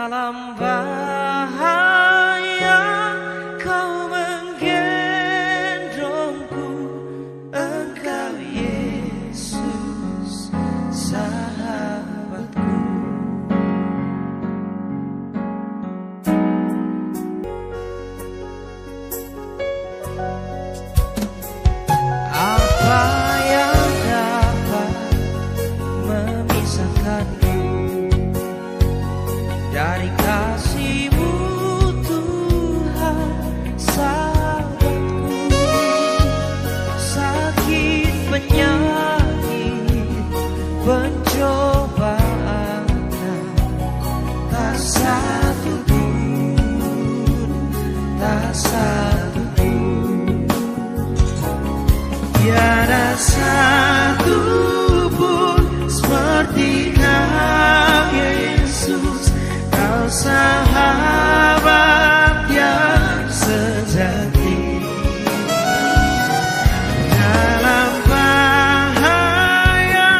Dalam bahaya kau menggendongku, Engkau Yesus sahabatku. Apa yang dapat memisahkanku dari kasih-Mu, Tuhan sahabatku? Sakit, penyakit, pencobaan, tak satu pun, tak satu pun, tiada satu pun seperti Kau Yesus. Kau sahabat yang sejati. Dalam bahaya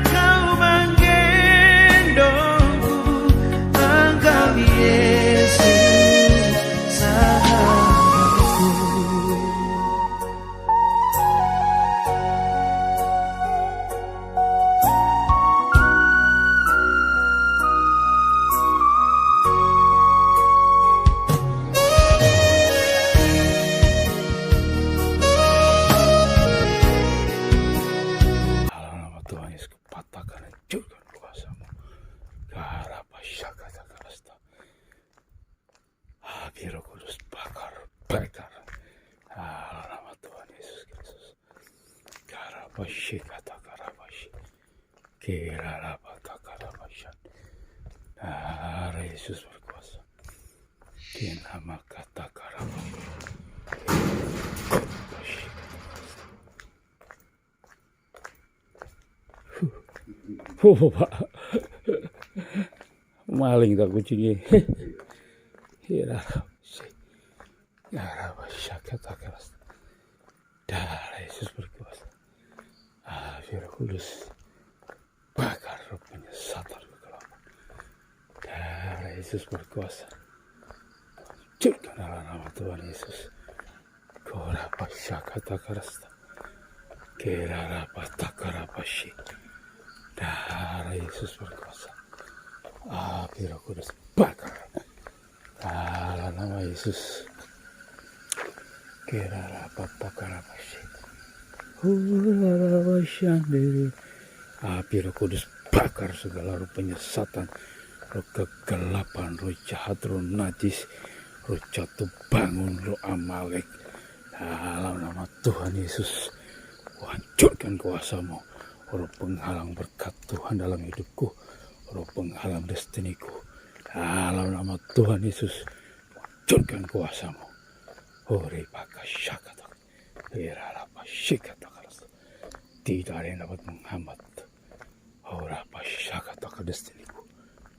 Kau menggendongku, Engkau Yesus sahabatku. Tuhan Yesus, patahkan hancurkan kuasa-Mu. Karapashakatakasta. Biar Kudus bakar. Nama Tuhan Yesus Kristus. Karapashikatakarapashi. Kirarapatakarapasan. Darah Yesus berkuasa. Kinama katakarapashi. Pak. Maling tak kucingnya. Ya Rabasakatakas. Darah Yesus berkuasa. Biar Kudus bakar rupanya satar kegelapan. Darah Yesus berkuasa. Hancurkan nama Tuhan Yesus. Korapasakatakas. Kerarapatakaраpashi. Darah Yesus berkuasa. Biar Kudus bakar. Dalam nama Yesus. Kerarapatakaраpashi. Biar Kudus bakar segala roh penyesatan, roh kegelapan, roh jahat, roh najis, roh jatuh bangun, roh Amalek. Dalam nama Tuhan Yesus, hancurkan kuasa-Mu. Roh penghalang berkat Tuhan dalam hidupku, roh penghalang destiniku. Dalam nama Tuhan Yesus, hancurkan kuasa-Mu. Tidak ada yang dapat menghambat destiniku.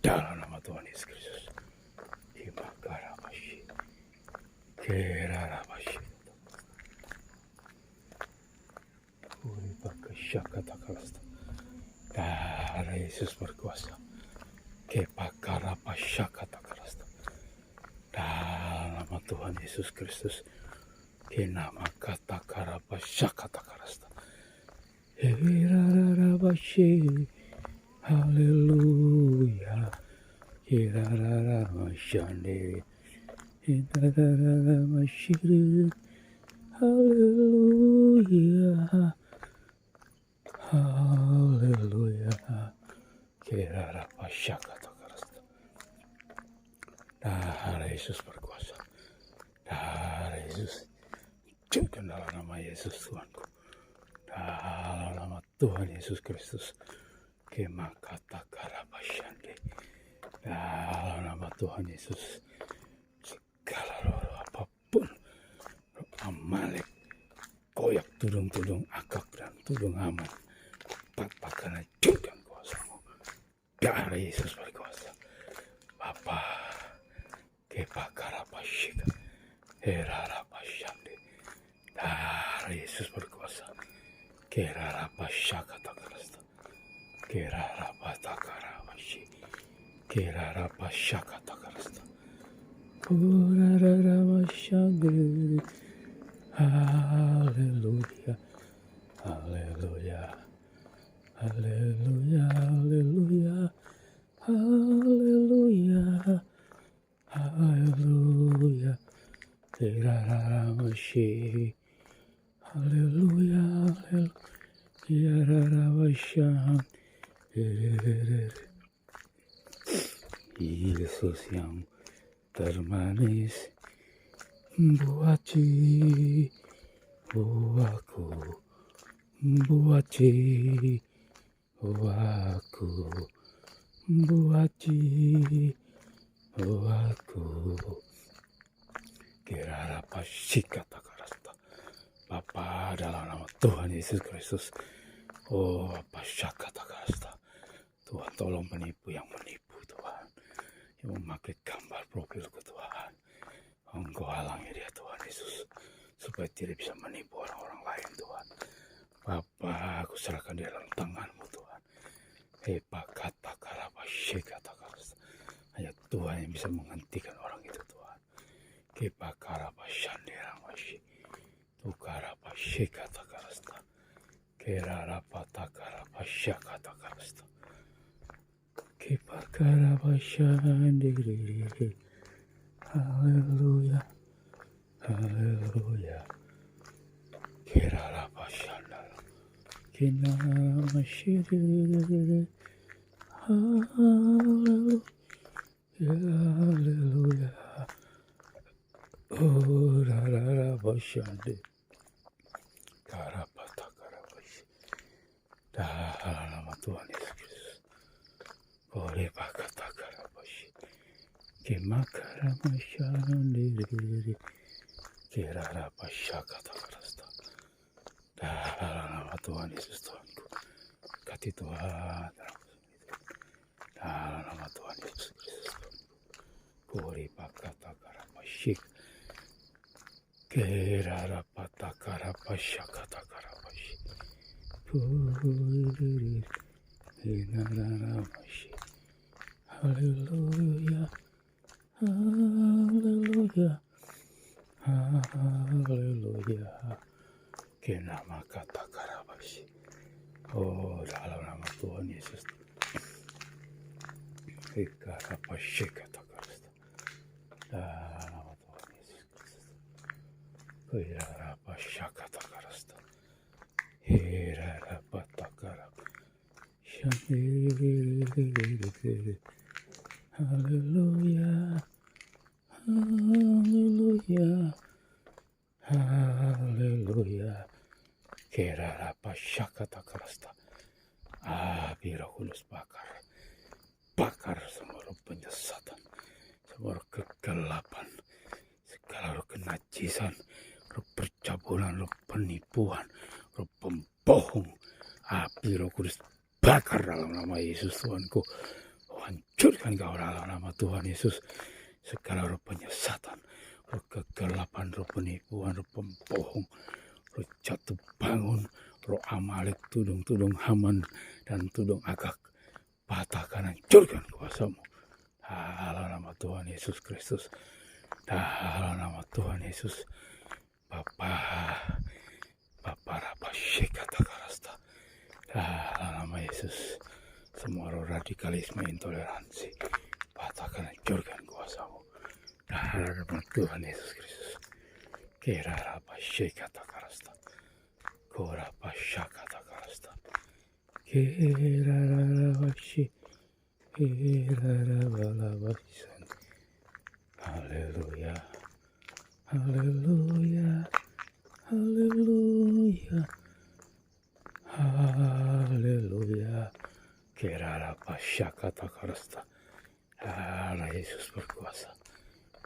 Dalam nama Tuhan Yesus Kristus. Darah Yesus berkuasa. Dalam nama Tuhan Yesus Kristus. Kenama kata karapashakatakarasta. Haleluya. Kirararabashande. Haleluya. Haleluya. Kirarapashakatakarasta. Darah Yesus berkuasa. Darah Yesus. Hancurkan dalam nama Yesus Tuhanku. Dalam nama Tuhan Yesus Kristus. Kemakata karabashande. Dalam nama Tuhan Yesus. Segala roh apapun, roh Amalek, koyak tudung-tudung Agag dan tudung Haman, patahkan hancurkan kuasa-Mu. Darah Yesus berkuasa. Bapa, kepakarapashika, herarapashande. Darah Yesus berkuasa. Kerarapashakatakarasta. Kerarapatakaravashi. Kerarapashakatakarasta. Kurararamashandiri. Hallelujah. Hallelujah. Hallelujah. Hallelujah. Hallelujah. Hallelujah. Kerararamashi. Hallelujah. Hallelujah. Yesus yang termanis buat jiwaku, buat jiwaku, buat jiwaku. Kirara pasikata karasta. Bapa dalam nama Tuhan Yesus Kristus. Oh, pasikata karasta. Tuhan tolong menipu yang menipu Tuhan. Yang memakai gambar profilku Tuhan. Engkau halangi dia Tuhan Yesus. Supaya tidak bisa menipu orang-orang lain Tuhan. Bapa, aku serahkan di dalam tangan-Mu Tuhan. Kata karapa kata karasta. Hanya Tuhan yang bisa menghentikan orang itu Tuhan. Kepakarapa shandera mashi. Tukarapa kata karasta. Kerarapa takarapa kata karasta. Kepakarapa shandiri. Haleluya. Haleluya. Kerarapa shandara. Kinarama shiriri. Haleluya. Haleluya. Oh, rararapa shandi. Karapata karapashi. Dalam nama Tuhan Yesus Kristus. Kore pakata karapashi. Kemakarama shandiri. Kerarapasha kata karasta. Dalam nama Tuhan Yesus Tuhanku. Kati Tuhan. Dalam nama Tuhan Yesus Kristus Tuhanku. Kore pakata karapashi. Kerarapata karapasha kata karapashi. Kore inaramashi. Haleluya. Haleluya. Haleluya. Kenama kata karabashi. Oh, dalam nama Tuhan Yesus. Karabashi kata karasta. Dalam nama Tuhan Yesus Kristus. Karabashi kata karasta. Hirarapata karab. Shandiri. Haleluya. Haleluya. Haleluya. Kerarapasha kata karasta. Api Roh Kudus bakar. Bakar semua roh penyesatan. Semua roh kegelapan. Segala roh kenajisan. Roh percabulan, roh penipuan. Roh pembohong. Api Roh Kudus bakar dalam nama Yesus Tuhanku. Hancurkan kau dalam nama Tuhan Yesus. Segala roh penyesatan, roh kegelapan, roh penipuan, roh pembohong, roh jatuh bangun, roh Amalek, tudung-tudung Haman, dan tudung Agag. Patahkan, hancurkan kuasamu. Dalam nama Tuhan Yesus Kristus. Dalam nama Tuhan Yesus. Bapa Rapashi kata karasta. Dalam nama Yesus. Semua roh radikalisme, intoleransi. Patahkan, hancurkan kuasamu. Dalam nama Tuhan Yesus Kristus. Kerarapashi kata karasta. Korapasha kata karasta. Kerarapashi. Kerarabalabasan. Haleluya. Haleluya. Haleluya. Haleluya. Kerarapasha kata karasta. Darah Yesus berkuasa.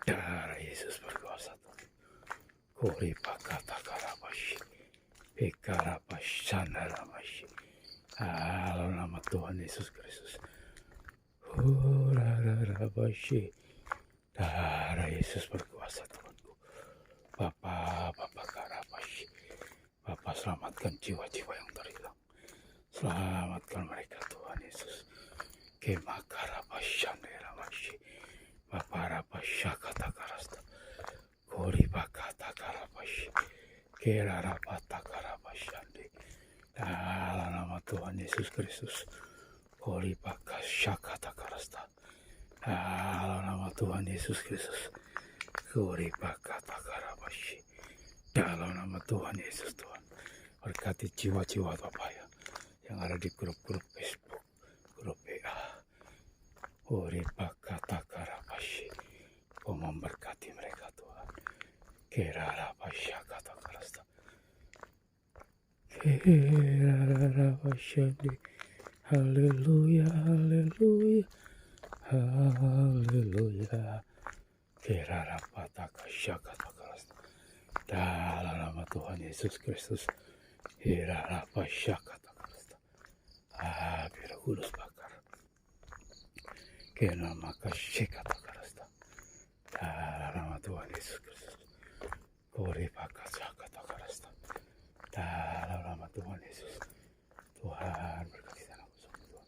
Darah Yesus berkuasa. Kori pakata karapashi. Pekarapashanaramashi. Dalam nama Tuhan Yesus Kristus. Hurararabashi. Darah Yesus berkuasa Tuhanku. Bapa karapashi. Bapa selamatkan jiwa-jiwa yang terhilang. Selamatkan mereka Tuhan Yesus. Kemakarapasanera. Paparapa Shakata Karasta. Koribakata Karabashi. Kerarapata Karabashandi. Dalam nama Tuhan Yesus Kristus. Koribaka Shakata Karasta. Dalam nama Tuhan Yesus Kristus. Koribakata Karabashi. Dalam nama Tuhan Yesus Tuhan. Berkati jiwa-jiwa Bapak ya, yang ada di grup-grup Facebook, grup WA. Koribakata Karabashi. Kau memberkati mereka Tuhan. Kerarapashakata Karasta. Kerarapashandi. Haleluya, haleluya, haleluya. Kerarapata Shakata Karasta. Dalam nama Tuhan Yesus Kristus. Kerarapashakata Karasta. Biar kudus bakar. Kenama Shakata Karasta. Dalam nama Tuhan Yesus Kristus. Koribakata Karasta. Dalam nama Tuhan Yesus. Tuhan berkati tanah kosong Tuhan.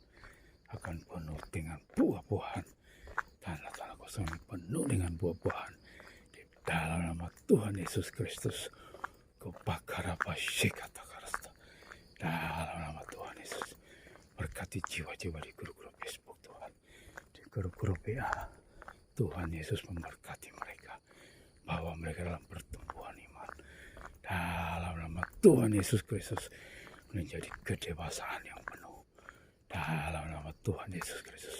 Akan penuh dengan buah-buahan. Tanah-tanah kosong penuh dengan buah-buahan. Di dalam nama Tuhan Yesus Kristus. Koribakata Karasta. Dalam nama Tuhan Yesus. Berkati jiwa-jiwa di grup-grup Facebook Tuhan. Di grup-grup WA. Tuhan Yesus memberkati mereka. Bawa mereka dalam pertumbuhan iman. Dalam nama Tuhan Yesus Kristus. Menjadi kedewasaan yang penuh. Dalam nama Tuhan Yesus Kristus.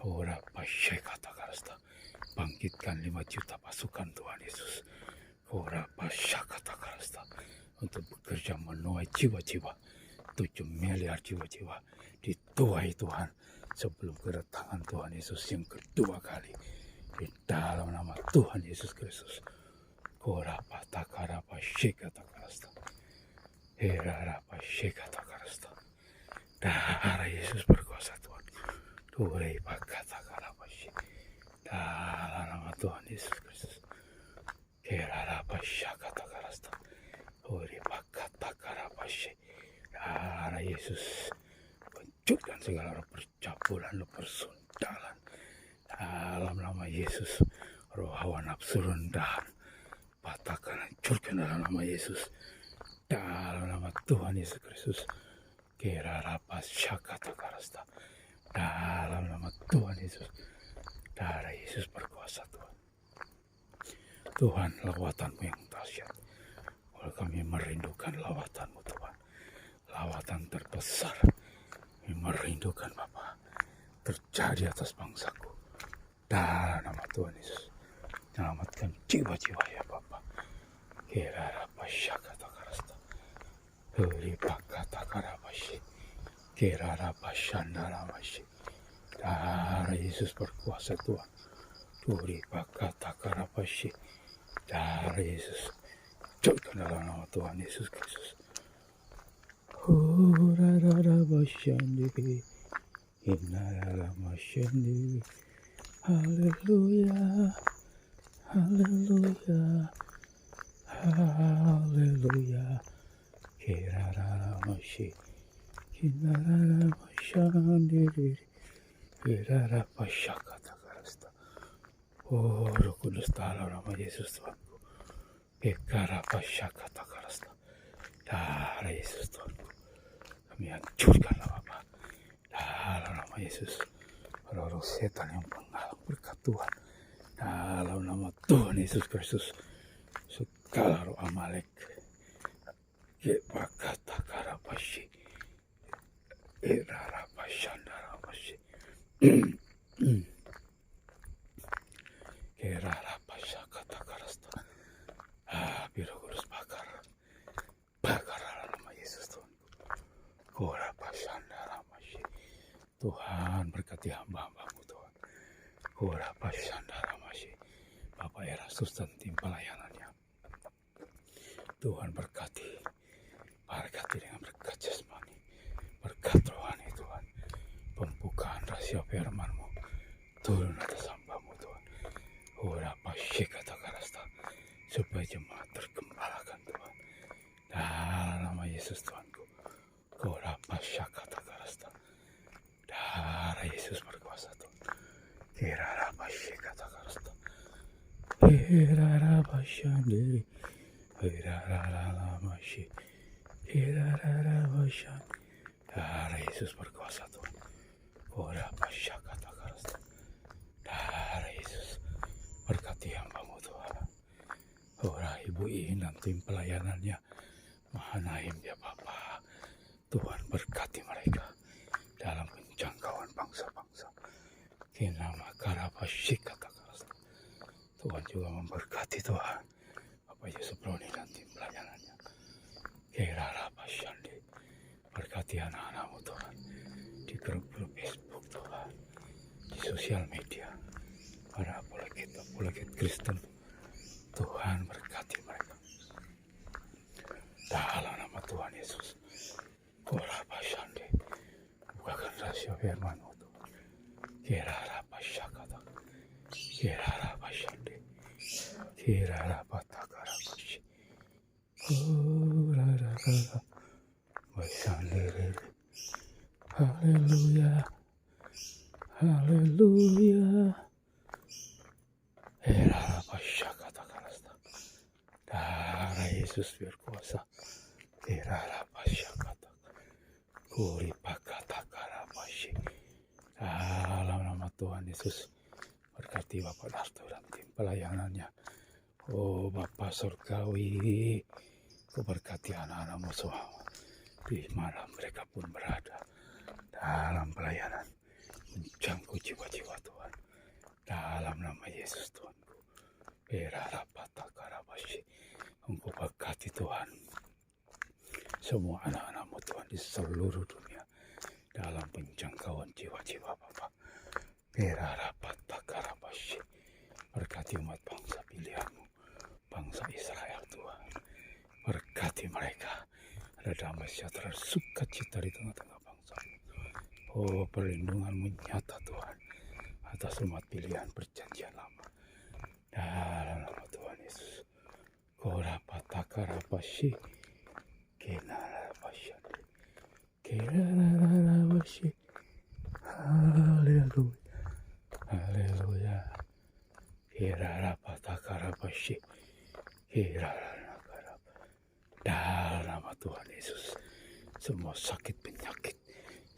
Ora Pashekata Karasta. Bangkitkan 5 juta pasukan Tuhan Yesus. Ora Pashekata Karasta. Untuk bekerja menuai jiwa-jiwa. 7 miliar jiwa-jiwa. Dituai Tuhan. Sebelum kedatangan Tuhan Yesus yang kedua kali. Di dalam nama Tuhan Yesus Kristus. Korapata karapa shikata karasta. Herarapa shikata karasta. Darah Yesus berkuasa Tuhan. Turei pakata karapa shik. Dalam nama Tuhan Yesus Kristus. Herarapa shakata karasta. Turei pakata karapa shik. Darah Yesus. Hancurkan segala roh percabulan, roh persundalan. Dalam nama Yesus, roh hawa nafsu rendahan, patahkan, hancurkan dalam nama Yesus. Dalam nama Tuhan Yesus Kristus. Kerarapa Shakata Karasta. Dalam nama Tuhan Yesus. Darah Yesus berkuasa Tuhan. Tuhan, lawatanmu yang dahsyat. Kami merindukan lawatanmu Tuhan. Lawatan terbesar. Kami merindukan Bapa terjadi atas bangsaku. Dalam nama Tuhan Yesus. Selamatkan jiwa-jiwa ya Bapa. Kerarapa Shakata Karasta. Keribakata Karabashi. Kerarapa Shandaramashi. Darah Yesus berkuasa Tuhan. Keribakata Karabashi. Darah Yesus. Jatuhkan dalam nama Tuhan Yesus Kristus. Hurarabashandi, Inararamashandi, Haleluya, Haleluya, Haleluya, Kirararamashi, Kinararamashandi, Kirarapashakata Karasta. Oh, Roh Kudus dalam nama Yesus Tuhanku. Kikarapashakata Karasta. Darah Yesus Tuhanku. Kami hancurkanlah Bapa. Dalam nama Yesus. Roh-roh setan yang penghalang berkat Tuhan. Dalam nama Tuhan Yesus Kristus. Segala roh Amalek. Kebakata karapashi. Erarapashandarapashi. Kerarapashakata karasta. Biar Kudus bakar. Bakar dalam nama Yesus Tuhan. Korapashandaramashi. Tuhan berkati hamba-hambamu Tuhan. Korapashandaramashi. Bapak Erastus dan tim pelayanannya. Tuhan berkati. Berkati dengan berkat jasmani. Berkat rohani Tuhan. Pembukaan rahasia firman-Mu. Turun atas hamba-Mu Tuhan. Korapashikata karasta. Supaya jemaat tergembalakan Tuhan. Dalam nama Yesus Tuhanku. Korapashakata karasta. Darah Yesus berkuasa Tuhan. Kirarapashikata Hirarabashandiri. Hirararamashi. Hirararabashandiri. Darah Yesus berkuasa Tuhan. Ora pasyakata karasta. Darah Yesus berkati hambamu Tuhan. Ora ibu Inan tim pelayanannya. Mahanaim ya Bapa. Tuhan berkati mereka dalam penjangkauan bangsa-bangsa. Kinama karapasyikata karasta. Tuhan juga memberkati Tuhan. Bapak Yesus Broni dan tim pelayanannya. Kirarapasyandi. Berkati anak-anakmu Tuhan. Di grup-grup Facebook Tuhan. Di sosial media. Para apologet Kristen. Tuhan berkati mereka. Dalam nama Tuhan Yesus. Kirapasyandi. Bukakan rahasia firman-Mu Tuhan. Kirarapasyakata. Kirarapasyandi. Kirarapatakarapashi. Kurararara. Wasyandere. Haleluya. Haleluya. Kirarapasyakatakarasta. Darah Yesus berkuasa. Kirarapasyakata. Kuripakatakarapashi. Dalam nama Tuhan Yesus. Berkati Bapak Darto dan tim pelayanannya. Oh Bapak Surgawi. Kau berkati anak-anakmu semua. Di mana mereka pun berada. Dalam pelayanan. Menjangkau jiwa-jiwa Tuhan. Dalam nama Yesus Tuhanku. Berarapatakarabasyi. Engkau berkati Tuhan. Semua anak-anakmu Tuhan di seluruh dunia. Dalam penjangkauan jiwa-jiwa Bapak. Berarapatakarabasyi. Berkati umat bangsa pilihanmu. Bangsa Israel Tuhan. Berkati mereka. Ada damai sejahtera sukacita di tengah-tengah bangsa. Oh perlindunganmu nyata Tuhan. Atas umat pilihan perjanjian lama. Dalam nama Tuhan Yesus. Korapatakarapasyi. Kinarapasyi. Kinarapasyi. Haleluya. Haleluya. Kirarapatakarapasyi. Kirarapatakarapasyi. Dalam nama Tuhan Yesus. Semua sakit penyakit.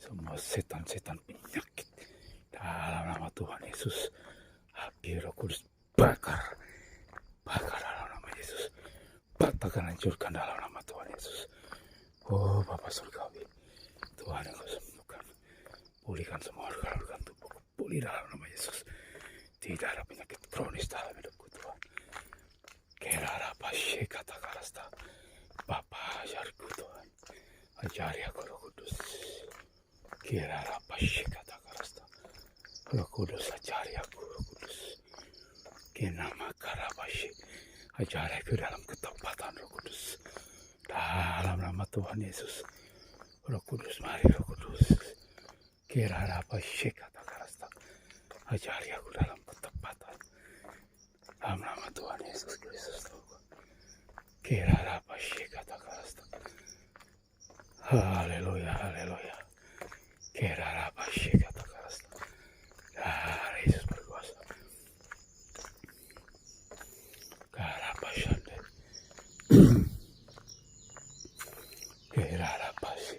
Semua setan-setan penyakit. Dalam nama Tuhan Yesus. Api Roh Kudus bakar. Bakar dalam nama Yesus. Batakan, hancurkan dalam nama Tuhan Yesus. Oh Bapak Surgawi. Tuhan yang kau sembuhkan. Pulihkan semua organ-organ tubuhku. Pulih dalam nama Yesus. Tidak ada penyakit kronis dalam hidupku Tuhan. Kirarapasyi katakarasta. Bapa ajarku Tuhan. Ajari aku Roh Kudus. Kirarapasyi katakarasta. Roh Kudus ajari aku Roh Kudus. Kinama karapasyi. Ajari aku dalam ketepatan Roh Kudus. Dalam nama Tuhan Yesus. Roh Kudus mari Roh Kudus. Kirarapasyi katakarasta. Ajari aku dalam ketepatan. Dalam nama Tuhan Yesus Kristus Tuhan. Kirarapasyi katakarasta. Haleluya, haleluya. Kirarapasyi katakarasta. Darah Yesus berkuasa. Karapasyande. Kirarapasyi.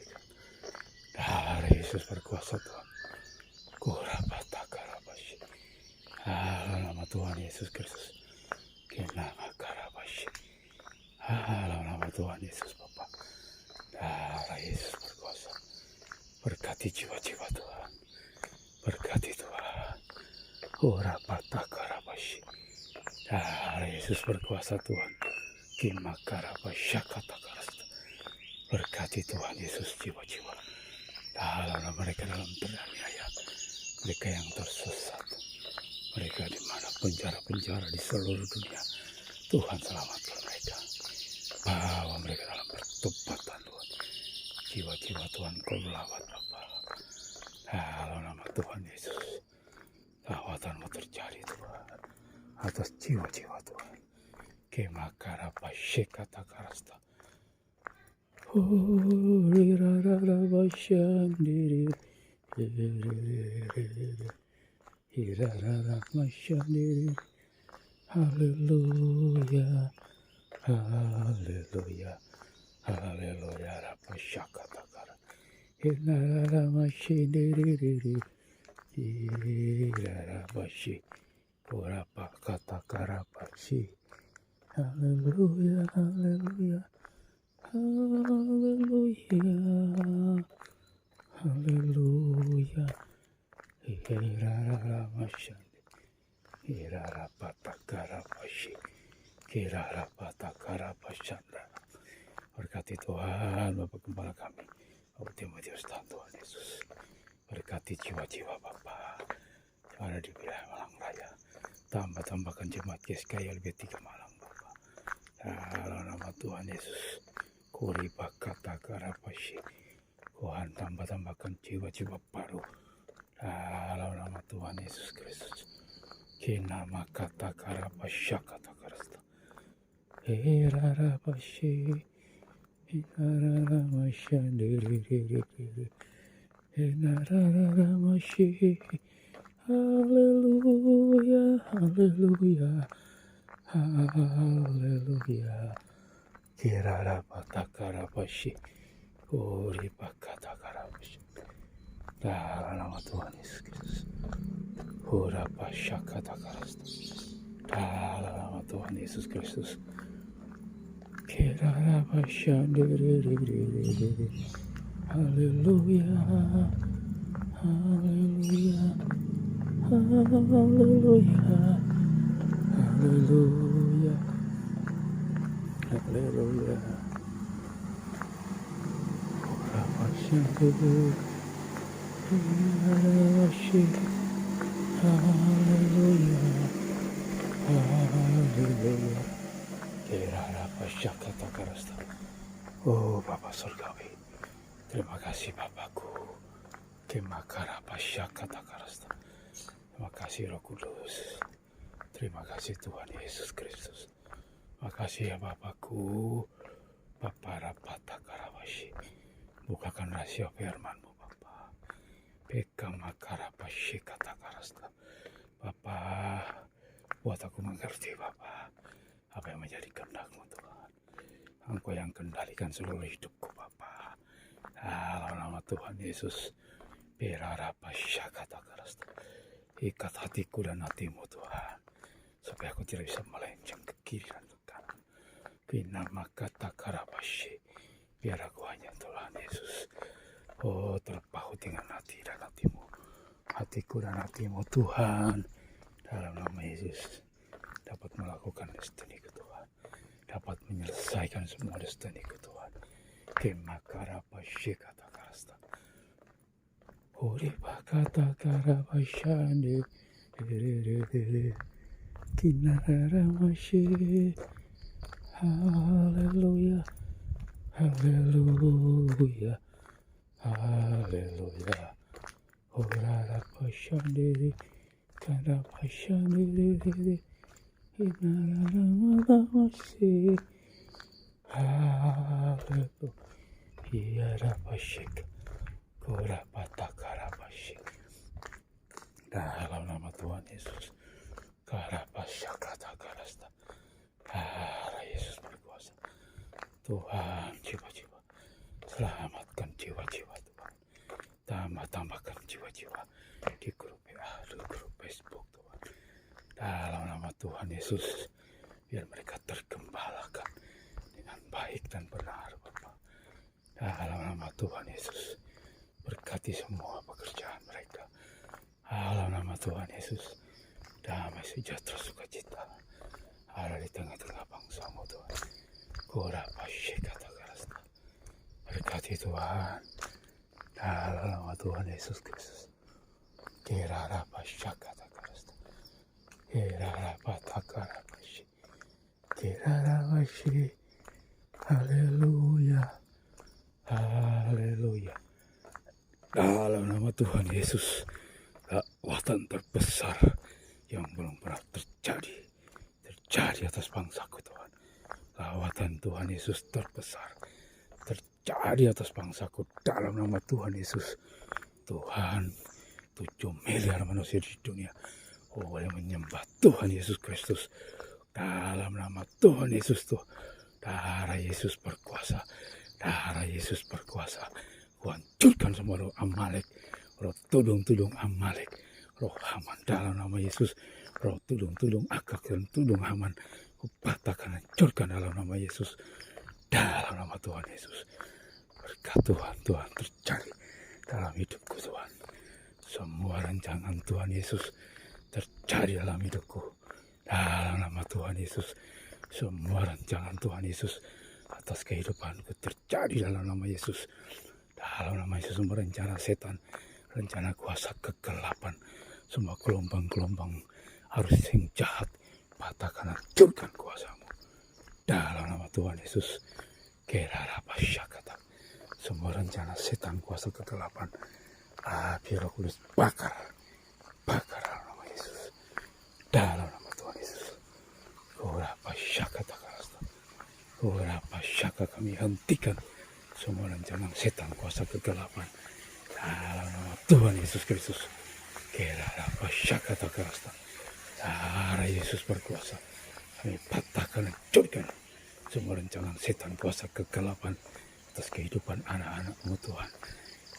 Darah Yesus berkuasa Tuhan. Kurapatakarapasyi. Dalam nama Tuhan Yesus Kristus. Kinama karapasyi. Dalam nama Tuhan Yesus Bapa. Darah Yesus berkuasa. Berkati jiwa-jiwa Tuhan. Berkati Tuhan. Kurapatakarapasyi. Darah Yesus berkuasa Tuhan. Kimakarapasyakatakarasta. Berkati Tuhan Yesus jiwa-jiwa. Dalam mereka dalam teraniaya. Mereka yang tersesat. Mereka di mana penjara-penjara di seluruh dunia. Tuhan selamatkan mereka. Bawa mereka dalam pertobatan Tuhan. Jiwa-jiwa Tuhan kau melawat Bapa. Dalam nama Tuhan Yesus. Lawatanmu terjadi Tuhan. Atas jiwa-jiwa Tuhan. Kimakarapasyik katakarasta. Rirararabasyandiri. Hirararabasyandiri. Haleluya, haleluya, haleluya. Rapa syakatakara. Hinara mashindiriri. Irarabashi. Urapa katakarabashi. Haleluya, haleluya, haleluya, haleluya. Irararamashandi. Irarapatakarabashi. Irarapatakarabasyanda. Berkati Tuhan Bapak Gembala kami, Bapak Timotius Tuhan Yesus. Berkati jiwa-jiwa Bapak yang ada di wilayah Malang Raya. Tambahkan jemaat GSKI LB3 Malang Bapak. Dalam nama Tuhan Yesus. Kuri bakata karapashi. Tuhan tambahkan jiwa-jiwa baru. Dalam nama Tuhan Yesus Kristus. Kinama kata karapasya kata karasta. Irarapashi. Iraramasya diri. Iraramasya. Haleluya, haleluya, haleluya. Kirarapatakarapashi, uripakatakarapashi. Dalam nama Tuhan Yesus Kristus. Urapasyakatakarasta. Dalam nama Tuhan Yesus Kristus. Kirarapasyandiriri. Haleluya, haleluya. Haleluya, haleluya, haleluya. Haleluya, haleluya. Kirarapasyakatakarasta. Oh Bapa Surgawi, terima kasih Bapakku. Kimakarapasyakatakarasta. Terima kasih Roh Kudus. Terima kasih Tuhan Yesus Kristus. Terima kasih ya Bapakku. Bapa Rapatakarawasi. Bukakan rahasia firman-Mu Bapa. Peka makarapashi katakarasta. Bapa, buat aku mengerti Bapa. Apa yang menjadi kehendak-Mu Tuhan. Engkau yang kendalikan seluruh hidupku Bapa. Dalam nama Tuhan Yesus. Berarapashi katakarasta. Ikat hatiku dan hatimu Tuhan, supaya aku tidak bisa melenceng ke kiri dan ke kanan. Binama kata karapashi, biar aku hanya Tuhan Yesus. Oh, terpaut dengan hati dan hatimu, hatiku dan hatimu Tuhan. Dalam nama Yesus, dapat melakukan destiniku Tuhan, dapat menyelesaikan semua destiniku Tuhan. Kemakarapashi kata karasta. Uri bakata karapasyandi kinararamashi. Haleluya, haleluya, haleluya. Orarapasyandi karapasyandi kinararamashi. Haleluya, rapashik. Kurapatakarapasi. Dalam nama Tuhan Yesus. Karapasyakatakarasta. Darah Yesus berkuasa. Tuhan, jiwa-jiwa. Selamatkan jiwa-jiwa Tuhan. Tambahkan jiwa-jiwa di grup WA, di grup Facebook Tuhan. Dalam nama Tuhan Yesus. Biar mereka tergembalakan dengan baik dan benar Bapak. Dalam nama Tuhan Yesus. Berkati semua pekerjaan mereka. Dalam nama Tuhan Yesus. Damai sejahtera sukacita ada di tengah-tengah bangsa-Mu Tuhan. Kurapasyakatakarasta. Berkati Tuhan. Dalam nama Tuhan Yesus Kristus. Kirarapasyakatakarasta. Kirarapatakarapashi. Kirarapashi. Haleluya. Haleluya. Dalam nama Tuhan Yesus, kekuatan terbesar yang belum pernah terjadi atas bangsaku Tuhan. Kekuatan Tuhan Yesus terbesar terjadi atas bangsaku dalam nama Tuhan Yesus. Tuhan, 7 miliar manusia di dunia boleh menyembah Tuhan Yesus Kristus. Dalam nama Tuhan Yesus tuh, darah Yesus berkuasa, darah Yesus berkuasa. Ku hancurkan semua roh Amalek, roh tudung-tudung Amalek, roh Haman dalam nama Yesus, roh tudung-tudung Agag dan tudung Haman. Ku patahkan, hancurkan dalam nama Yesus, dalam nama Tuhan Yesus. Berkat Tuhan, Tuhan terjadi dalam hidupku Tuhan. Semua rancangan Tuhan Yesus terjadi dalam hidupku. Dalam nama Tuhan Yesus, semua rancangan Tuhan Yesus atas kehidupanku terjadi dalam nama Yesus. Dalam nama Yesus, semua rencana setan, rencana kuasa kegelapan, semua gelombang-gelombang arus yang jahat, patahkan, hancurkan kuasamu. Dalam nama Tuhan Yesus, kerarapasyakata, semua rencana setan, kuasa kegelapan, api Roh Kudus bakar dalam nama Yesus. Dalam nama Tuhan Yesus, orapasyakata karasta, orapasyaka, kami hentikan semua rencana setan, kuasa kegelapan dalam nama Tuhan Yesus Kristus. Kerarapasyakata karasta, darah Yesus berkuasa. Kami patahkan, hancurkan semua rencana setan, kuasa kegelapan atas kehidupan anak-anak-Mu Tuhan.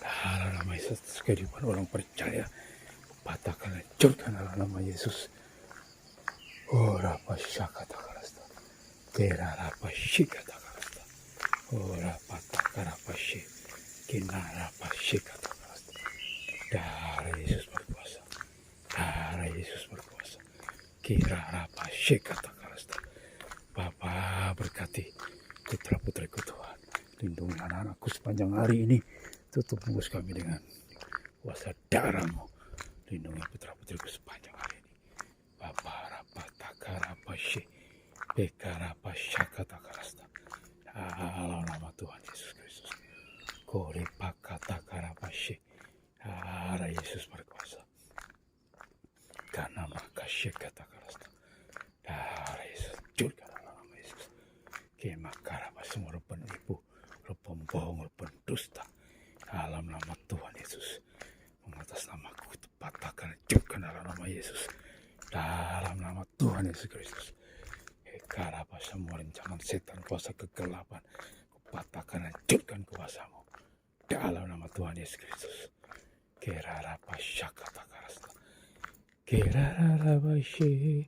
Dalam nama Yesus, atas kehidupan orang percaya, patahkan, hancurkan dalam nama Yesus. Orapasyakata karasta, kerarapasyakata karasta, orapatakarapasy, kinarapasyakata karasta. Darah Yesus berkuasa, darah Yesus berkuasa. Kirarapasyakata karasta. Bapa, berkati putra-putriku Tuhan. Lindungi anak-anakku sepanjang hari ini. Tutup bungkus kami dengan kuasa darah-Mu. Lindungi putra-putriku sepanjang hari ini. Bapa, rapatakarapasy, bekarapasyakata karasta. Dalam nama Tuhan Yesus Kristus. Korepakatakarapasy. Darah Yesus berkuasa. Karena makasyakata karasta. Darah Yesus, hancurkan dalam nama Yesus. Kemakarapa, semua roh penipu, roh pembohong, roh pendusta. Dalam nama Tuhan Yesus, mengatas namaku itu patahkan, hancurkan dalam nama Yesus. Dalam nama Tuhan Yesus Kristus. Kekarapa, semua rencana setan, kuasa kegelapan, kupatahkan, hancurkan kuasamu. Dalam nama Tuhan Yesus Kristus. Kerarapasyakata karasta. Kerarapasy.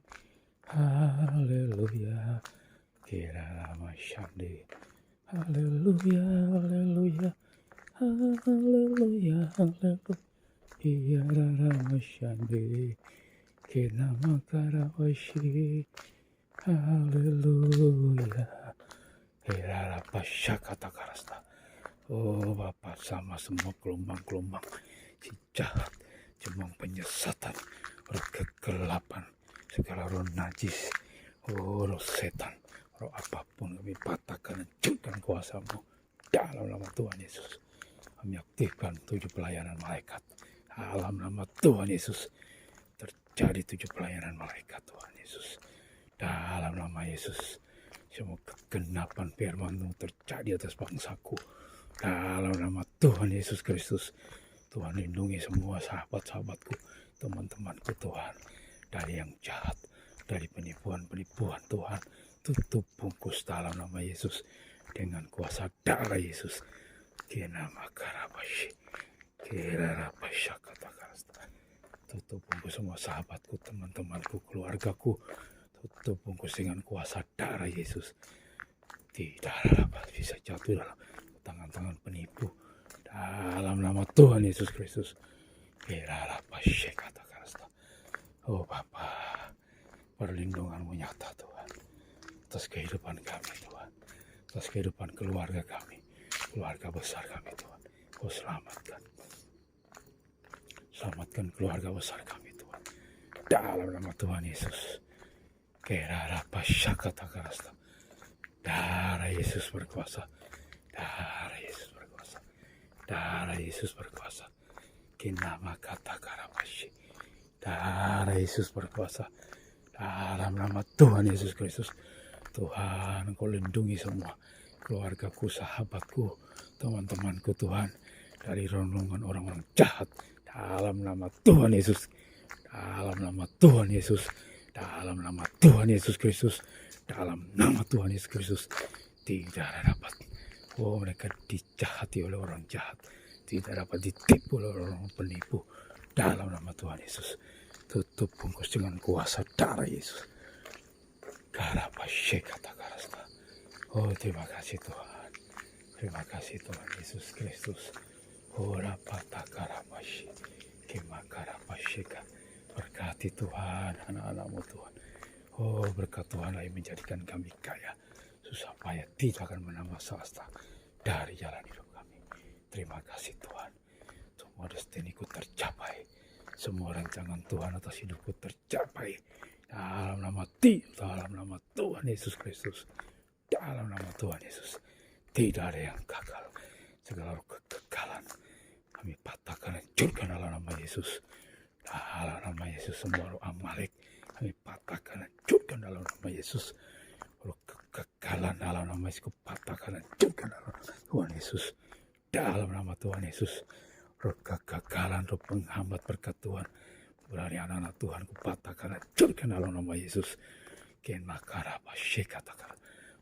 Haleluya. Kerarapasyande. Haleluya, haleluya. Haleluya, haleluya. Kerarapasyande. Kenamakarapasy. Haleluya. Kerarapasyakata karasta. Oh Bapa, sama semua gelombang-gelombang si jahat, jembang penyesatan, roh kegelapan, segala roh najis, oh roh setan, roh apapun kami patahkan, hancurkan kuasa-Mu dalam nama Tuhan Yesus. Kami aktifkan 7 pelayanan malaikat dalam nama Tuhan Yesus. Terjadi 7 pelayanan malaikat Tuhan Yesus dalam nama Yesus. Semua kegenapan firman-Mu terjadi atas bangsaku dalam nama Tuhan Yesus Kristus. Tuhan, lindungi semua sahabat-sahabatku, teman-temanku Tuhan, dari yang jahat, dari penipuan-penipuan Tuhan. Tutup bungkus dalam nama Yesus dengan kuasa darah Yesus. Kenamakarapasy, kerarapasyakata karasta. Tutup bungkus semua sahabatku, teman-temanku, keluargaku. Tutup bungkus dengan kuasa darah Yesus. Tidak bisa jatuh dalam tangan-tangan penipu. Dalam nama Tuhan Yesus Kristus. Kerarapasyakata karasta. Oh Bapa, perlindungan-Mu nyata Tuhan atas kehidupan kami Tuhan, atas kehidupan keluarga kami, keluarga besar kami Tuhan. Kau selamatkan keluarga besar kami Tuhan, dalam nama Tuhan Yesus. Kerarapasyakata karasta. Darah Yesus berkuasa, darah Yesus berkuasa, darah Yesus berkuasa. Kinamakatakarapasyy. Darah Yesus berkuasa dalam nama Tuhan Yesus Kristus. Tuhan, Engkau lindungi semua keluargaku, sahabatku, teman-temanku Tuhan, dari renungan orang-orang jahat dalam nama Tuhan Yesus. dalam nama Tuhan Yesus, dalam nama Tuhan Yesus Kristus, dalam nama Tuhan Yesus Kristus. Tidak dapat, mereka dijahati oleh orang jahat, tidak dapat ditipu oleh orang penipu. Dalam nama Tuhan Yesus, tutup bungkus dengan kuasa darah Yesus. Karapashekatakaraста. Oh, terima kasih Tuhan, terima kasih Tuhan Yesus Kristus. Ora patakaramashi, kimakarapasheka. Berkati Tuhan anak-anakmu Tuhan. Oh, berkat Tuhan yang menjadikan kami kaya, susah payah tidak akan menambah swasta dari jalan hidup kami. Terima kasih Tuhan. Semua destiniku tercapai, semua rancangan Tuhan atas hidupku tercapai. Dalam nama Tuhan Yesus Kristus, dalam nama Tuhan Yesus, tidak ada yang gagal. Segala kegagalan kami patahkan, hancurkan dalam nama Yesus. Dalam nama Yesus, semua roh Amalek kami patahkan, hancurkan dalam nama Yesus. Roh kegagalan dalam nama Yesus, patahkan, hancurkan dalam nama Tuhan Yesus. Dalam nama Tuhan Yesus, roh kegagalan, roh penghambat berkat Tuhan, berani anak-anak Tuhan kupatahkan, hancurkan dalam nama Yesus.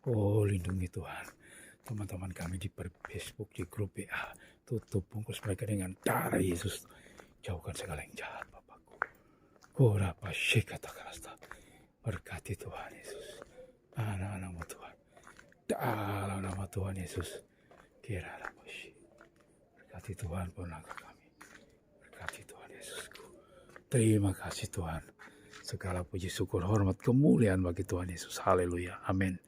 Oh, lindungi Tuhan teman-teman kami di Facebook, di grup WA. Tutup bungkus mereka dengan darah Yesus. Jauhkan segala yang jahat, Bapakku. Berkati Tuhan Yesus anak-anakmu Tuhan, dalam nama Tuhan Yesus. Berkati Tuhan penangga kami, berkati Tuhan Yesusku. Terima kasih Tuhan. Segala puji syukur hormat kemuliaan bagi Tuhan Yesus. Haleluya. Amin.